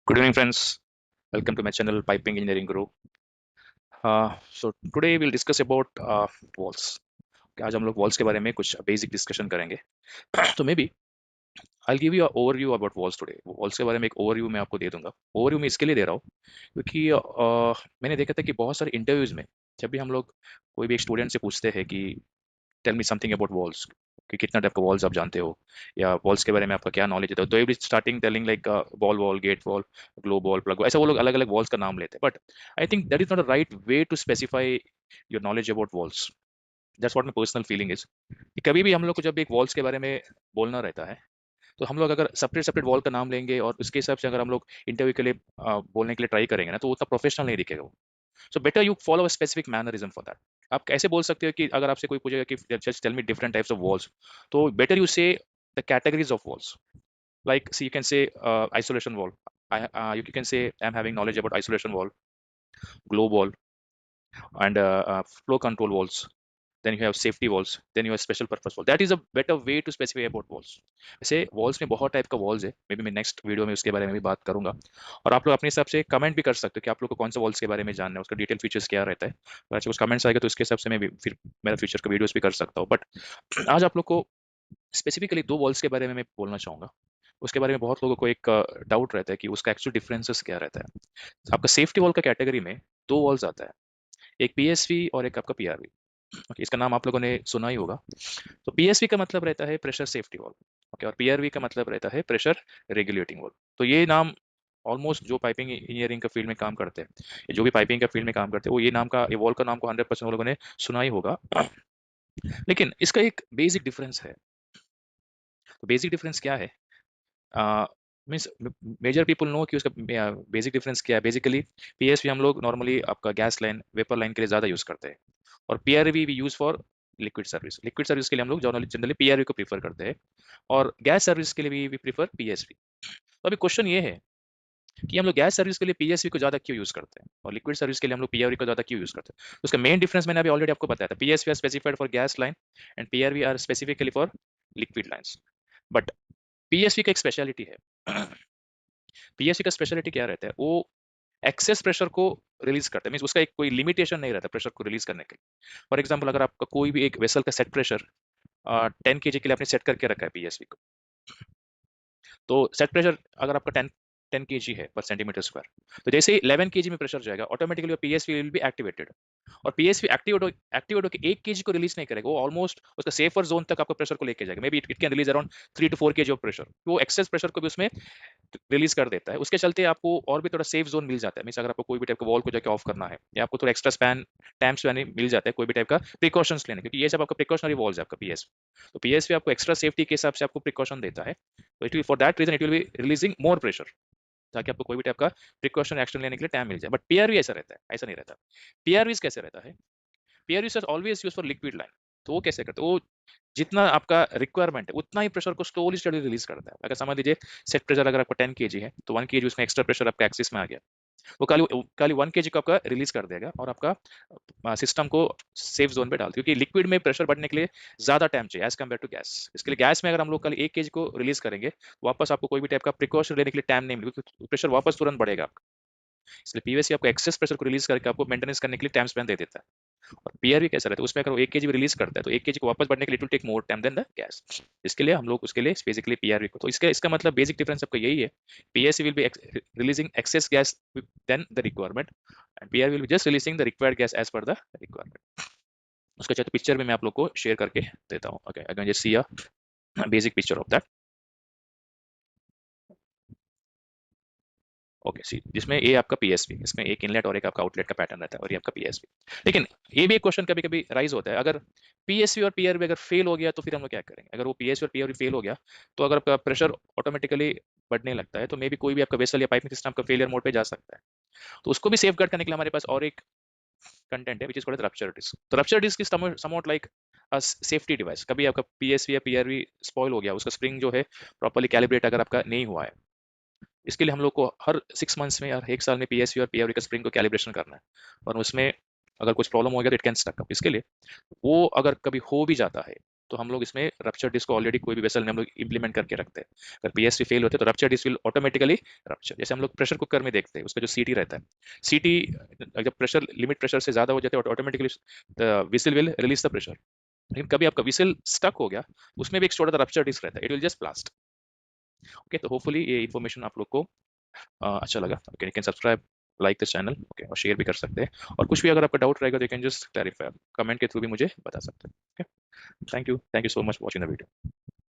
Good evening, friends. Welcome to my channel, Piping Engineering Guru. So today we'll discuss about walls. आज हम लोग walls के बारे में कुछ basic discussion करेंगे. तो maybe I'll give you an overview about walls today. Walls के बारे में एक overview मैं आपको दे दूंगा. Overview मैं इसके लिए दे रहा हूँ क्योंकि मैंने देखा था कि बहुत सारे इंटरव्यूज में जब भी हम लोग कोई भी एक स्टूडेंट से पूछते हैं कि tell me something about valves, कि कितना टाइप का वॉल्स आप जानते हो या वॉल्स के बारे में आपका क्या नॉलेज है, तो ये starting telling like ball valve, gate valve, globe valve, plug valve, ऐसा वो लोग अलग अलग वॉल्स का नाम लेते हैं. But I think that is not a right way to specify your knowledge about valves. That's what my personal feeling is कि कभी भी हम लोग को जब एक वॉल्स के बारे में बोलना रहता है तो हम लोग अगर सेपरेट सेपरेट वॉल का नाम लेंगे और उसके हिसाब से अगर हम लोग इंटरव्यू के लिए बोलने के लिए ट्राई करेंगे ना, तो वो उतना प्रोफेशनल नहीं दिखेगा वो. So better you follow a specific mannerism for that. आप कैसे बोल सकते हो कि अगर आपसे कोई पूछेगा कि just tell me different types of valves, तो better you say the categories of valves. Like, see, you can say isolation wall. You can say I'm having knowledge about isolation wall, glow wall, and flow control walls. Then you have safety walls. Then you have special purpose wall. That is a better way to specify about walls. वैसे walls में बहुत type का walls है. May be मैं next video में उसके बारे में भी बात करूंगा. और आप लोग अपने हिसाब से कमेंट भी कर सकते हो कि आप लोग को कौन सा वॉल्स के बारे में जानना है, उसका डिटेल फीचर्स क्या रहता है. तो अच्छे कुछ कमेंट्स आएगा तो उसके हिसाब से मैं भी फिर मेरा फ्यूचर का वीडियोस भी कर सकता हूँ. बट आज आप लोग को स्पेसिफिकली दो वॉल्स के बारे में मैं बोलना चाहूंगा. उसके बारे में बहुत लोगों को एक डाउट रहता है कि उसका एक्चुअल डिफरेंसेस क्या रहता है. आपका सेफ्टी वॉल का कैटेगरी में दो वॉल्स आता है, एक पीएसवी और एक आपका पीआरवी. ओके, इसका नाम आप लोगों ने सुना ही होगा. तो पीएसवी का मतलब रहता है प्रेशर सेफ्टी वॉल. ओके, और पीआरवी का मतलब रहता है प्रेशर रेगुलेटिंग वॉल. तो ये नाम ऑलमोस्ट जो पाइपिंग इंजीनियरिंग का फील्ड में काम करते हैं, या जो भी पाइपिंग का फील्ड में काम करते हैं, वो ये नाम का, ये वॉल का नाम को 100% लोगों ने सुना ही होगा. लेकिन इसका एक बेसिक डिफरेंस है. तो बेसिक डिफरेंस क्या है? मीन्स मेजर पीपल नो कि उसका बेसिक डिफरेंस क्या है. बेसिकली पीएसवी हम लोग नॉर्मली आपका गैस लाइन, वेपर लाइन के लिए ज़्यादा यूज़ करते हैं, और PRV we use for liquid service. Liquid service के लिए हम लोग जनरली पीआरवी को प्रीफर करते हैं, और गैस सर्विस के लिए भी वी प्रीफर पीएसवी. तो अभी क्वेश्चन ये है कि हम लोग गैस सर्विस के लिए पीएसवी को ज़्यादा क्यों यूज़ करते हैं और लिक्विड सर्विस के लिए हम लोग पीआरवी को ज़्यादा क्यों यूज़ करते हैं. तो उसका मेन डिफरेंस मैंने अभी ऑलरेडी आपको बताया था. PSV are specified for gas line and PRV are specifically for liquid lines. But PSV का एक स्पेशलिटी है. पीएससी का स्पेशलिटी क्या रहता है? वो एक्सेस प्रेशर को रिलीज करता है. मींस उसका एक कोई लिमिटेशन नहीं रहता प्रेशर को रिलीज करने के लिए. फॉर एग्जांपल, अगर आपका कोई भी एक वेसल का सेट प्रेशर 10 kg के लिए आपने सेट करके रखा है पीएसवी को, तो सेट प्रेशर अगर आपका 10 kg है पर सेंटीमीटर स्क्वायर, तो जैसे ही 11 kg में प्रेशर जाएगा, automatically PSV will be activated. और पीएसवी एक्टिवेट होकर 1 kg को रिलीज नहीं करेगा, वो ऑलमोस्ट उसका सेफर जोन तक आपका प्रेशर को लेके जाएगा. May be it can release around 3 to 4 kg of pressure. वो एक्सेस प्रेशर को भी उसमें रिलीज कर देता है. उसके चलते आपको और भी थोड़ा सेफ जोन मिल जाता है. मींस अगर आपको कोई भी टाइप का वॉल को जाके ऑफ करना है, या आपको थोड़ा एक्स्ट्रा स्पैन टाइम स्पैन मिल जाता है कोई भी टाइप का प्रिकॉशंस लेने, क्योंकि ये सब आपका प्रिकॉशनरी वॉल्स है आपका पीएसवी. तो पीएसवी आपको एक्स्ट्रा सेफ्टी के हिसाब से आपको प्रिकॉशन देता है. तो it will, for that reason it will be releasing more pressure, ताकि आपको कोई भी टाइप का प्रिकॉशन एक्शन लेने के लिए टाइम मिल जाए. बट पीआरवी ऐसा रहता है, ऐसा नहीं रहता. पीआरवी कैसे रहता है? PRV sir always use for liquid line. तो वो कैसे करते हैं? वो जितना आपका रिक्वायरमेंट है उतना ही प्रेशर को स्लोली स्टडी रिलीज करता है. अगर समझ लीजिए सेट प्रेशर अगर आपका 10 kg है, तो 1 kg उसमें एक्स्ट्रा प्रेशर आपका एक्सिस में आ गया, वो खाली 1 kg को आपका रिलीज कर देगा और आपका सिस्टम को सेफ जोन पे डाल, क्योंकि लिक्विड में प्रेशर बढ़ने के लिए ज्यादा टाइम चाहिए एज कम्पेयर टू गैस. इसके लिए गैस में अगर हम लोग कल 1 kg को रिलीज करेंगे, वापस आपको कोई भी टाइप का प्रिकॉशन लेने के लिए टाइम नहीं मिलेगा, क्योंकि प्रेशर वापस तुरंत बढ़ेगा. इसलिए पीवीसी आपको एक्सेस प्रेशर को रिलीज करके आपको मेंटेनेंस करने के लिए टाइम स्पेन दे देता है. और पीआरवी कैसा रहता है? उसमें अगर वो 1 kg रिलीज करता है, तो 1 kg को वापस बढ़ने के लिए it will take more time than the gas. इसके लिए हम लोग उसके लिए बेसिकली पीआरवी को, तो इसका मतलब बेसिक डिफरेंस आपका यही है. PSC will be releasing excess gas than the requirement, and PRV will be just releasing the required gas as per the requirement. उसका चाहे तो पिक्चर में मैं आप लोग को शेयर करके देता हूँ. Okay, I can just see a basic picture of that. Okay, see, जिसमें ये आपका पीएसवी, इसमें एक इनलेट और एक आपका आउटलेट का पैटर्न रहता है, और ये आपका पीएसवी. लेकिन ये भी एक क्वेश्चन कभी कभी राइज होता है, अगर पीएसवी और पीआरवी अगर फेल हो गया तो फिर हम लोग क्या करेंगे? अगर वो पीएसवी और पीआरवी फेल हो गया, तो अगर आपका प्रेशर ऑटोमेटिकली बढ़ने लगता है, तो मे बी कोई भी आपका वेसल या पाइपिंग सिस्टम का फेलियर मोड पे जा सकता है. तो उसको भी सेफ गार्ड करने के लिए हमारे पास और एक कंटेंट है, which is called rupture disc. So rupture disc is somewhat like a safety device. कभी आपका पीएसवी या पीआरवी स्पॉइल हो गया, उसका स्प्रिंग जो है प्रॉपर्ली कैलिब्रेट अगर आपका नहीं हुआ है, इसके लिए हम लोग को हर 6 मंथ्स में या 1 साल में पीएसवी और पीआरवी का स्प्रिंग को कैलिब्रेशन करना है. और उसमें अगर कुछ प्रॉब्लम हो गया तो इट कैन स्टक अप. इसके लिए वो अगर कभी हो भी जाता है, तो हम लोग इसमें रप्चर डिस्क को ऑलरेडी कोई भी वेसल में हम लोग इंप्लीमेंट करके रखते हैं। अगर पीएसटी फेल होते हैं तो rupture disc will automatically rupture. जैसे हम लोग प्रेशर कुकर में देखते हैं, उसका जो सीटी रहता है, सीटी जब प्रेशर लिमिट प्रेशर से ज़्यादा हो जाता है automatically the whistle will release the pressure. लेकिन कभी आपका विसल स्टक हो गया, उसमें भी एक छोटा सा रप्चर डिस्क रहता है, it will just blast. Okay, तो होपफुली ये इन्फॉर्मेशन आप लोग को अच्छा लगा। Okay, you can subscribe, like the channel, okay, और शेयर भी कर सकते हैं। और कुछ भी अगर आपका डाउट रहेगा तो you can just clarify, comment के थ्रू भी मुझे बता सकते हैं। Okay, thank you so much watching the video.